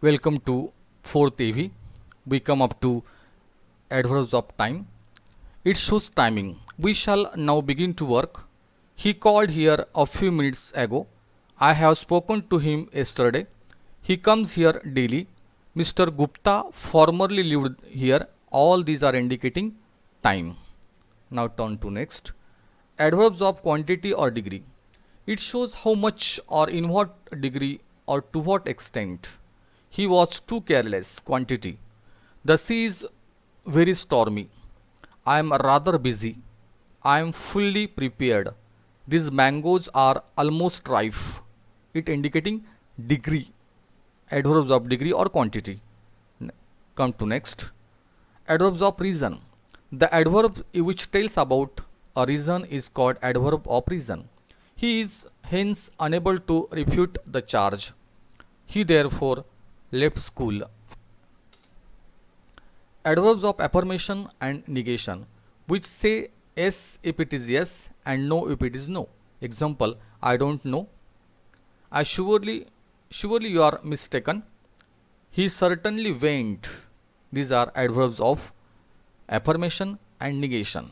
Welcome to 4th AV. We come up to adverbs of time. It shows timing. We shall now begin to work. He called here a few minutes ago. I have spoken to him yesterday. He comes here daily. Mr. Gupta formerly lived here. All these are indicating time. Now turn to next. Adverbs of quantity or degree. It shows how much or in what degree or to what extent. He was too careless. Quantity. The sea is very stormy. I am rather busy. I am fully prepared. These mangoes are almost ripe. It indicating degree. Adverbs of degree or quantity. Come to next. Adverbs of reason. The adverb which tells about a reason is called adverb of reason. He is hence unable to refute the charge. He therefore left school. Adverbs of affirmation and negation, which say yes if it is yes and no if it is no. Example, I don't know. I surely you are mistaken. He certainly went. These are adverbs of affirmation and negation.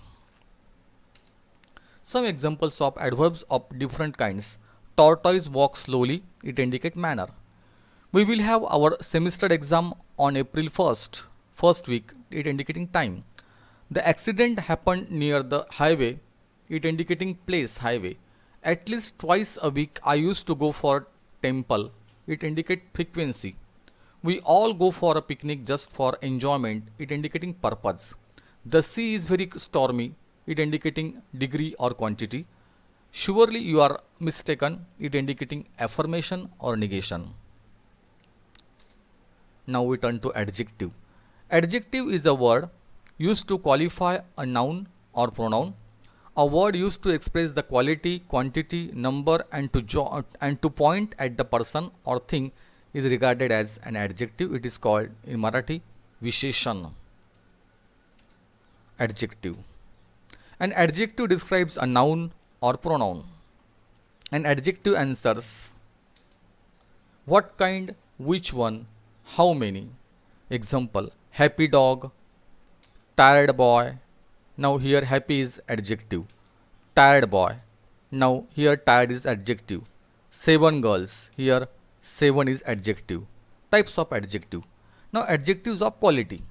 Some examples of adverbs of different kinds. Tortoise walks slowly, it indicates manner. We will have our semester exam on April 1st, first week, it indicating time. The accident happened near the highway, it indicating place, highway. At least twice a week I used to go for temple, it indicate frequency. We all go for a picnic just for enjoyment, it indicating purpose. The sea is very stormy, it indicating degree or quantity. Surely you are mistaken, it indicating affirmation or negation. Now we turn to adjective. Adjective is a word used to qualify a noun or pronoun. A word used to express the quality, quantity, number and to point at the person or thing is regarded as an adjective. It is called in Marathi Visheshan. Adjective. An adjective describes a noun or pronoun. An adjective answers what kind, which one, how many. Example, happy dog, tired boy. Now here happy is adjective. Tired boy. Now here tired is adjective. 7 girls. Here 7 is adjective. Types of adjective. Now adjectives of quality.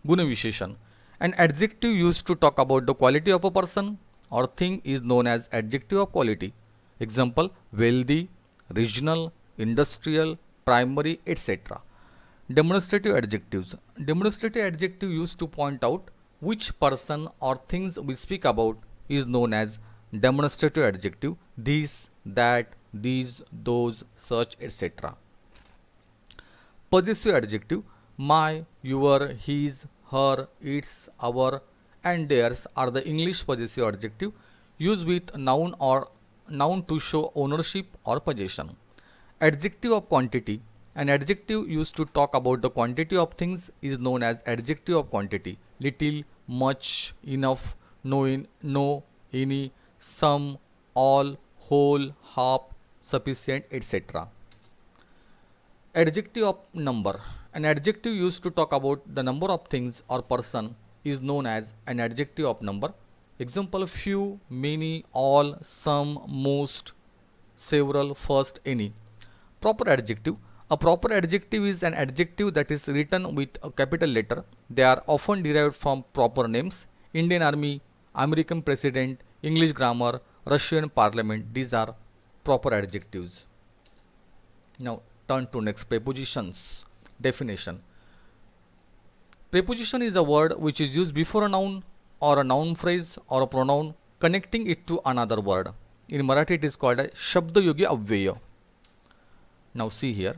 Guna Visheshan. An adjective used to talk about the quality of a person or thing is known as adjective of quality. Example, wealthy, regional, industrial, primary, etc. Demonstrative adjectives. Demonstrative adjective used to point out which person or things we speak about is known as demonstrative adjective. This, that, these, those, such, etc. Possessive adjective. My, your, his, her, its, our, and theirs are the English possessive adjective used with noun or noun to show ownership or possession. Adjective of quantity. An adjective used to talk about the quantity of things is known as adjective of quantity. Little, much, enough, no, any, some, all, whole, half, sufficient, etc. Adjective of number. An adjective used to talk about the number of things or person is known as an adjective of number. Example, few, many, all, some, most, several, first, any. Proper adjective. A proper adjective is an adjective that is written with a capital letter. They are often derived from proper names. Indian Army, American President, English grammar, Russian Parliament. These are proper adjectives. Now turn to next, prepositions. Definition. Preposition is a word which is used before a noun or a noun phrase or a pronoun connecting it to another word. In Marathi it is called a Shabdayogi Avyaya. Now see here.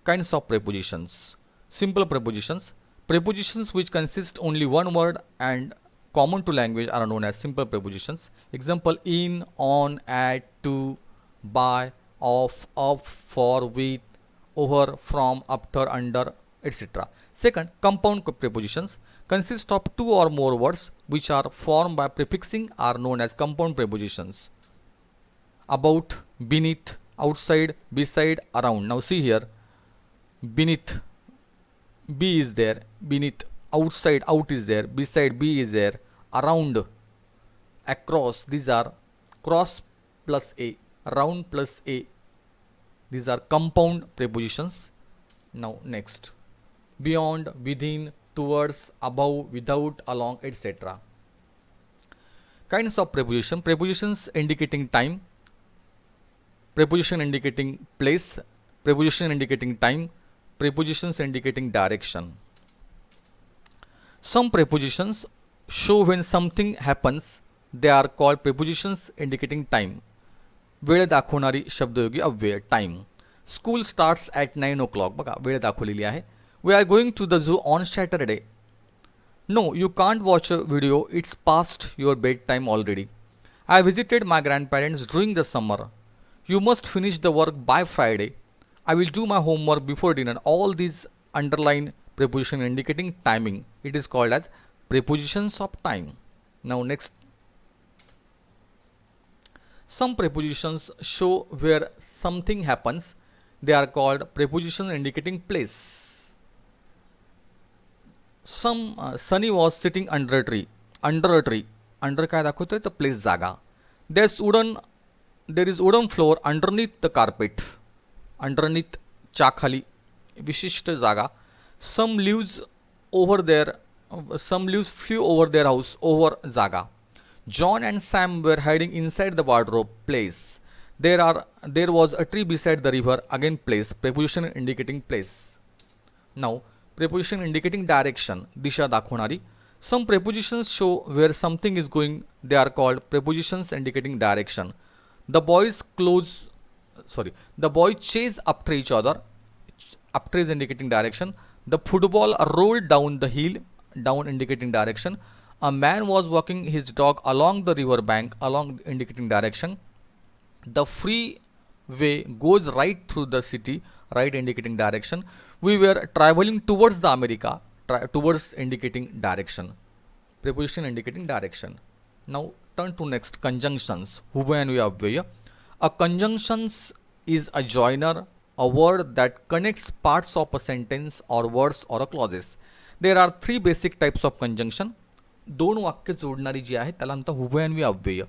Kinds of prepositions. Simple prepositions. Prepositions which consist only one word and common to language are known as simple prepositions. Example, in, on, at, to, by, of, up, for, with, over, from, after, under, etc. Second, compound prepositions consist of two or more words which are formed by prefixing are known as compound prepositions. About, beneath, outside, beside, around. Now see here, beneath B is there, beneath, outside, out is there, beside, B is there, around, across, these are cross plus A, around plus A, these are compound prepositions. Now next, beyond, within, towards, above, without, along, etc. Kinds of preposition: prepositions indicating time, preposition indicating place, preposition indicating time, prepositions indicating direction. Some prepositions show when something happens, they are called prepositions indicating time. वेळ दाखवणारी शब्दयोगी अव्यय, time. School starts at 9 o'clock. बघा वेळ दाखवलेली आहे. We are going to the zoo on Saturday. No you can't watch a video, it's past your bed time already. I visited my grandparents during the summer. You must finish the work by Friday. I will do my homework before dinner. All these underline preposition indicating timing. It is called as prepositions of time. Now next. Some prepositions show where something happens. They are called prepositions indicating place. Sunny was sitting under a tree. Under a tree. Under काय दाखवतोय तर place जागा. There is wooden floor underneath the carpet. Underneath चाखाली विशिष्ट जागा. Some leaves flew over their house. Over जागा. John and Sam were hiding inside the wardrobe. Place. There was a tree beside the river. Again place. Preposition indicating place. Now preposition indicating direction. Disha दाखवणारी. Some prepositions show where something is going. They are called prepositions indicating direction. The boys chase after each other. After is indicating direction. The football rolled down the hill. Down indicating direction. A man was walking his dog along the river bank. Along indicating direction. The freeway goes right through the city. Right indicating direction. We were traveling towards the America. Towards indicating direction. Preposition indicating direction. Now turn to next, conjunctions. Hubayanu Avyaya. A conjunctions is a joiner, a word that connects parts of a sentence or words or a clauses. There are three basic types of conjunction. दोन वाक्य जोडणारी जी आहे त्याला म्हणतात हुबयान्वी अव्यय.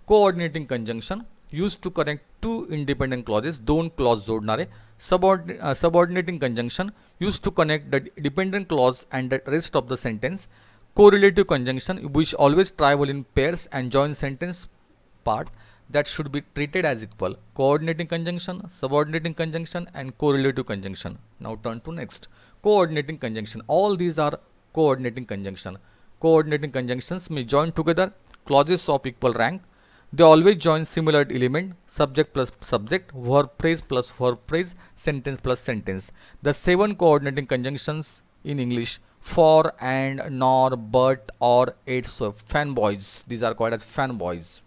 Coordinating conjunction used to connect two independent clauses, दोन clause जोडणारे. Subordinating conjunction used to connect the dependent clause and the rest of the sentence. Correlative conjunction which always travel in pairs and join sentence part that should be treated as equal. Coordinating conjunction, subordinating conjunction and correlative conjunction. Now turn to next. Coordinating conjunction. All these are coordinating conjunction. Coordinating conjunctions may join together clauses of equal rank. They always join similar element, subject plus subject, verb phrase plus verb phrase, sentence plus sentence. The 7 coordinating conjunctions in English: for, and, nor, but, or, it's. So fanboys, these are called as fanboys.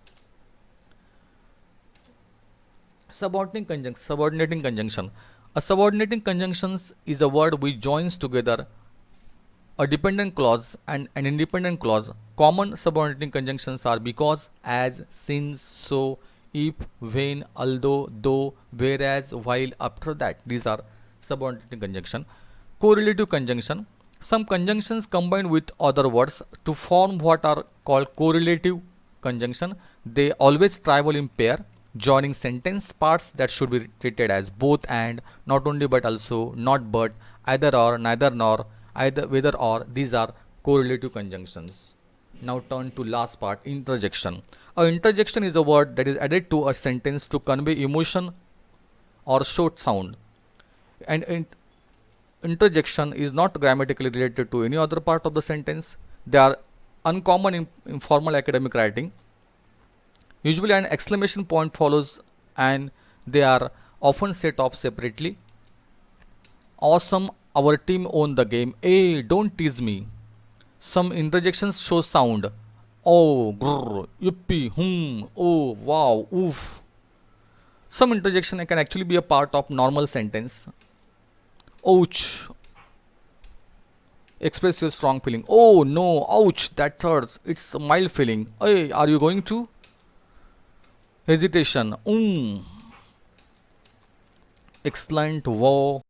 Subordinating conjunction. A subordinating conjunction is a word which joins together a dependent clause and an independent clause. Common subordinating conjunctions are because, as, since, so, if, when, although, though, whereas, while, after that. These are subordinating conjunction. Correlative conjunction. Some conjunctions combine with other words to form what are called correlative conjunction. They always travel in pair, joining sentence parts that should be treated as both and, not only but also, not but, either or, neither nor, either whether or. These are correlative conjunctions. Now turn to last part, interjection. A interjection is a word that is added to a sentence to convey emotion or show sound. And interjection is not grammatically related to any other part of the sentence. They are uncommon in formal academic writing. Usually an exclamation point follows and they are often set off separately. Awesome, our team won the game. Hey, don't tease me. Some interjections show sound. Oh, grrr, yippee, oh, wow, oof. Some interjection can actually be a part of normal sentence. Ouch. Express your strong feeling. Oh no, ouch, that hurts. It's a mild feeling. Hey, are you going to? Hesitation. Excellent, wow.